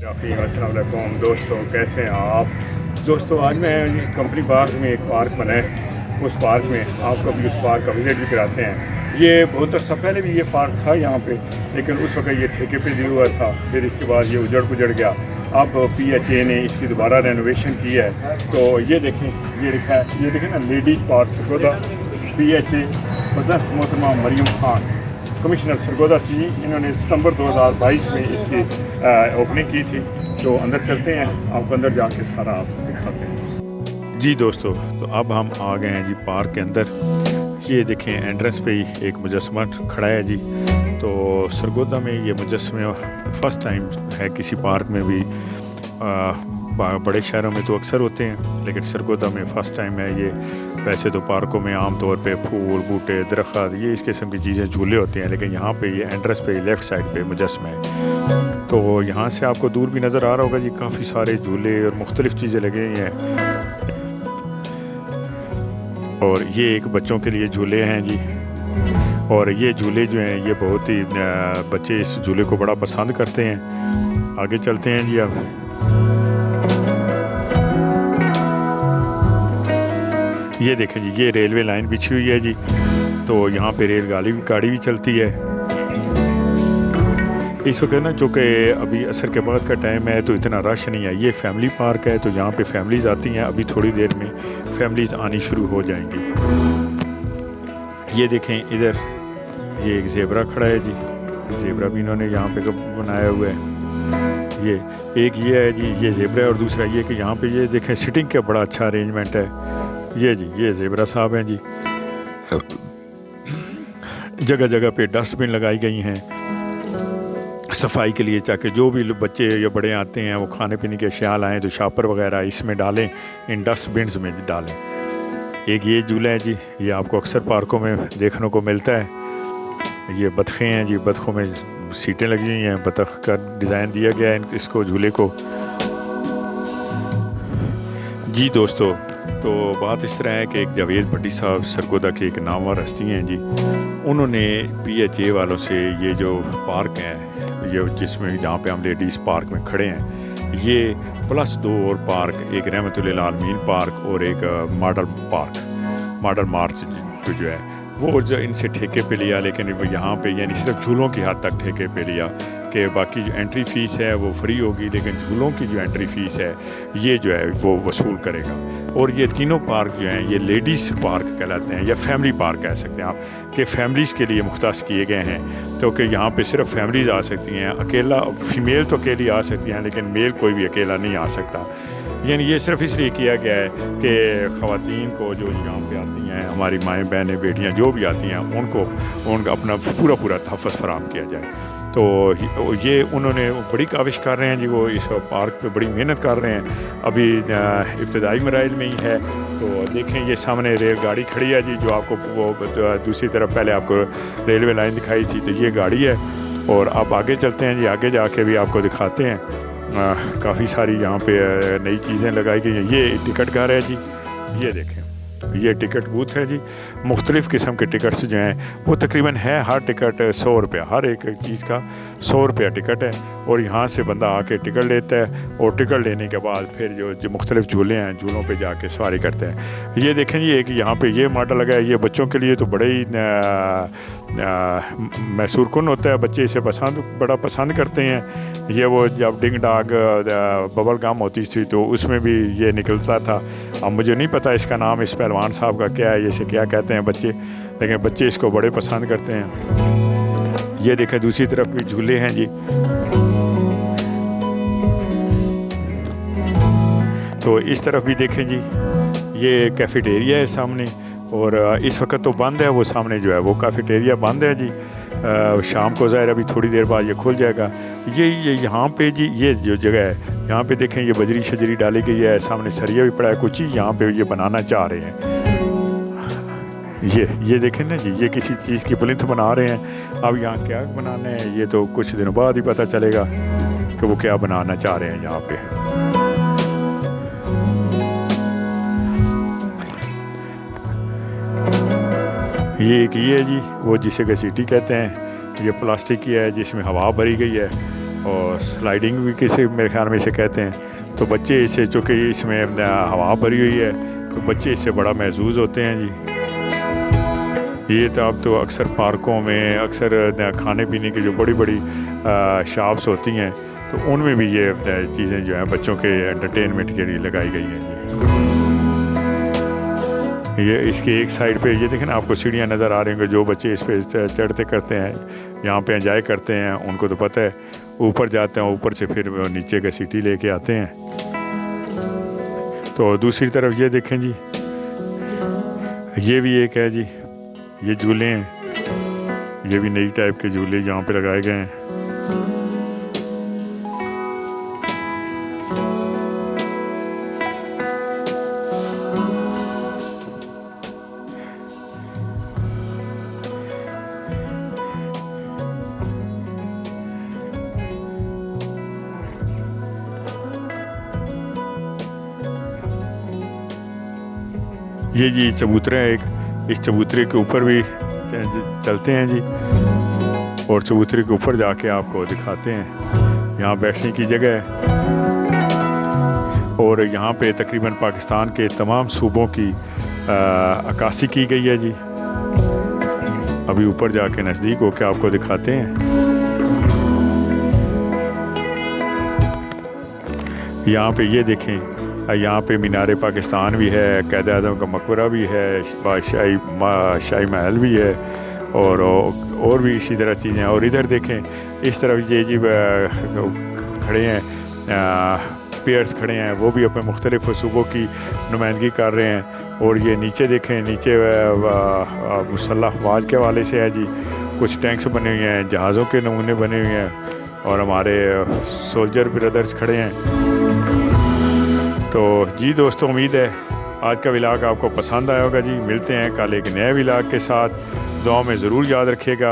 अस्सलाम वालेकुम दोस्तों, कैसे हैं आप दोस्तों। आज मैं कंपनी पार्क में एक पार्क बना है, उस पार्क में आपको भी उस पार्क का विज़िट भी कराते हैं। ये बहुत अर्सा पहले भी ये पार्क था यहाँ पे, लेकिन उस वक्त ये ठेके पे दिया हुआ था। फिर इसके बाद ये उजड़ गया। अब PHA ने इसकी दोबारा रेनोवेशन की है। तो ये देखें, ये लिखा है, ये देखें ना, लेडीज़ पार्क सरगोदा PHA सदस्य मोहतरमा मरियम खान कमिश्नर सरगोदा थी। इन्होंने सितंबर 2022 में इसकी ओपनिंग की थी। तो अंदर चलते हैं, आपको अंदर जाके सारा आप दिखाते हैं। जी दोस्तों, तो अब हम आ गए हैं जी पार्क के अंदर। ये देखें, एंट्रेंस पे ही एक मुजस्समा खड़ा है जी। तो सरगोदा में ये मुजस्समे फ़र्स्ट टाइम है किसी पार्क में भी। बड़े शहरों में तो अक्सर होते हैं, लेकिन सरगोदा में फ़र्स्ट टाइम है ये। वैसे तो पार्कों में आम तौर पे फूल बूटे दरख्त ये इस किस्म की चीज़ें झूले होते हैं, लेकिन यहाँ पे ये एंट्रेंस पे लेफ़्ट साइड पे मुजस्समा है। तो यहाँ से आपको दूर भी नज़र आ रहा होगा जी, काफ़ी सारे झूले और मुख्तलिफ़ चीज़ें लगी हुई हैं। और ये एक बच्चों के लिए झूले हैं जी। और ये झूले जो हैं ये बहुत ही बच्चे इस झूले को बड़ा पसंद करते हैं। आगे चलते हैं जी। अब ये देखें जी, ये रेलवे लाइन बिछी हुई है जी। तो यहाँ पे गाड़ी भी चलती है। इस वक्त ना, चूँकि अभी असर के बाद का टाइम है तो इतना रश नहीं है। ये फैमिली पार्क है, तो यहाँ पे फैमिलीज़ आती हैं। अभी थोड़ी देर में फैमिलीज़ आनी शुरू हो जाएंगी। ये देखें, इधर ये एक ज़ेबरा खड़ा है जी। ज़ेबरा भी इन्होंने यहाँ पे बनाया हुआ है। ये एक ये है जी, ये ज़ेबरा है। और दूसरा ये कि यहाँ पे ये देखें, सिटिंग का बड़ा अच्छा अरेंजमेंट है। ये जी, ये ज़ेबरा साहब हैं जी। जगह जगह पे डस्टबिन लगाई गई हैं सफाई के लिए, ताकि जो भी बच्चे या बड़े आते हैं वो खाने पीने के अशिया लाएँ तो शापर वगैरह इसमें डालें, इन डस्टबिन में डालें। एक ये झूला है जी, ये आपको अक्सर पार्कों में देखने को मिलता है। ये बतखें हैं जी, बतखों में सीटें लगी हुई हैं, बतख का डिज़ाइन दिया गया है इसको, झूले को जी। दोस्तों, तो बात इस तरह है कि एक जावेद भट्टी साहब सरगोदा के एक नामवर हस्ती हैं जी। उन्होंने PHA वालों से ये जो पार्क है, ये जिसमें जहाँ पे हम लेडीज़ पार्क में खड़े हैं, ये प्लस 2 और पार्क, एक रहमतुल्लिल आलमीन पार्क और एक मॉडल मार्च जो है वो जो इनसे ठेके पे लिया। लेकिन वो यहाँ पे यानी सिर्फ झूलों की हद तक ठेके पे लिया कि बाकी जो एंट्री फ़ीस है वो फ्री होगी, लेकिन झूलों की जो एंट्री फ़ीस है ये जो है वो वसूल करेगा। और ये तीनों पार्क जो हैं ये लेडीज़ पार्क कहलाते हैं, या फैमिली पार्क कह सकते हैं आप, कि फैमिलीज़ के लिए मुख्तस किए गए हैं। तो कि यहाँ पे सिर्फ फैमिलीज़ आ सकती हैं, अकेला फीमेल तो अकेली आ सकती हैं, लेकिन मेल कोई भी अकेला नहीं आ सकता। यानी ये सिर्फ इसलिए किया गया है कि ख़वातीन को जो यहाँ पे आती हैं, हमारी माएँ बहनें बेटियाँ जो भी आती हैं, उनका अपना पूरा तहफ़्फ़ुज़ फराहम किया जाए। तो ये उन्होंने बड़ी काविश कर रहे हैं जी, वो इस पार्क पे बड़ी मेहनत कर रहे हैं। अभी इब्तदाई मराइल में ही है। तो देखें, ये सामने रेलगाड़ी खड़ी है जी, जो आपको वो दूसरी तरफ पहले आपको रेलवे लाइन दिखाई थी, तो ये गाड़ी है। और अब आगे चलते हैं जी, आगे जाके भी आपको दिखाते हैं। काफ़ी सारी यहाँ पे नई चीज़ें लगाई गई हैं। ये टिकट घर है जी, ये देखें, ये टिकट बूथ है जी। मुख्तलिफ़ किस्म के टिकट्स जो हैं वो तकरीबन है, हर टिकट 100 रुपया, हर एक चीज़ का 100 रुपया टिकट है। और यहाँ से बंदा आके टिकट लेता है, और टिकट लेने के बाद फिर जो मुख्तलिफ़ झूले हैं, झूलों पे जाके सवारी करते हैं। ये देखें जी, एक यहाँ पे ये मॉडल लगा है, ये बच्चों के लिए तो बड़े ही मैसूरकुन होता है। बच्चे इसे बड़ा पसंद करते हैं। ये वो जब डिंग डाग बबल गम होती थी तो उसमें भी ये निकलता था। अब मुझे नहीं पता इसका नाम इस पहलवान साहब का क्या है, इसे क्या कहते हैं बच्चे, लेकिन बच्चे इसको बड़े पसंद करते हैं। ये देखें, दूसरी तरफ भी झूले हैं जी। तो इस तरफ भी देखें जी, ये कैफेटेरिया है सामने। और इस वक्त तो बंद है, वो सामने जो है वो कैफेटेरिया बंद है जी। शाम को ज़ाहिर अभी थोड़ी देर बाद ये खुल जाएगा। ये यहाँ पे जी, ये जो जगह है यहाँ पे देखें, ये बजरी शजरी डाली गई है, सामने सरिया भी पड़ा है कुछ ही, यहाँ पे ये बनाना चाह रहे हैं। ये देखें ना जी, ये किसी चीज़ की प्लिंथ बना रहे हैं। अब यहाँ क्या बनाना है ये तो कुछ दिनों बाद ही पता चलेगा कि वो क्या बनाना चाह रहे हैं यहाँ पे। ये जी, वो जिसे घसीटी कहते हैं, ये प्लास्टिक की है जिसमें हवा भरी गई है। और स्लाइडिंग भी किसी मेरे ख्याल में इसे कहते हैं। तो बच्चे इससे, चूँकि इसमें हवा भरी हुई है, तो बच्चे इससे बड़ा महसूस होते हैं जी। ये तो अब तो अक्सर पार्कों में अक्सर खाने पीने की जो बड़ी बड़ी शॉप्स होती हैं, तो उनमें भी ये चीज़ें जो हैं बच्चों के एंटरटेनमेंट के लिए लगाई गई हैं जी। ये इसकी एक साइड पे ये देखें ना, आपको सीढ़ियाँ नज़र आ रही होंगी। जो बच्चे इस पे चढ़ते करते हैं, यहाँ पे एंजॉय करते हैं, उनको तो पता है। ऊपर जाते हैं, ऊपर से फिर नीचे का सीटी लेके आते हैं। तो दूसरी तरफ ये देखें जी, ये भी एक है जी, ये झूले हैं। ये भी नई टाइप के झूले यहाँ पे लगाए गए हैं। ये जी चबूतरा है एक, इस चबूतरे के ऊपर भी चलते हैं जी, और चबूतरे के ऊपर जाके आपको दिखाते हैं। यहाँ बैठने की जगह है, और यहाँ पे तकरीबन पाकिस्तान के तमाम सूबों की अक्कासी की गई है जी। अभी ऊपर जाके नज़दीक होकर आपको दिखाते हैं। यहाँ पे ये देखें, यहाँ पे मीनार पाकिस्तान भी है, क़ायद आज़म का मकबरा भी है, शाही महल भी है, और भी इसी तरह चीज़ें। और इधर देखें, इस तरफ ये जी खड़े हैं, पेयर्स खड़े हैं, वो भी अपने मुख्तलिफ़ सूबों की नुमाइंदगी कर रहे हैं। और ये नीचे देखें, नीचे मुसल्लह अफवाज के हवाले से है जी, कुछ टैंक्स बने हुए हैं, जहाज़ों के नमूने बने हुए हैं, और हमारे सोल्जर ब्रदर्स खड़े हैं। तो जी दोस्तों, उम्मीद है आज का व्लॉग आपको पसंद आया होगा जी। मिलते हैं कल एक नए व्लॉग के साथ। दुआ में ज़रूर याद रखिएगा।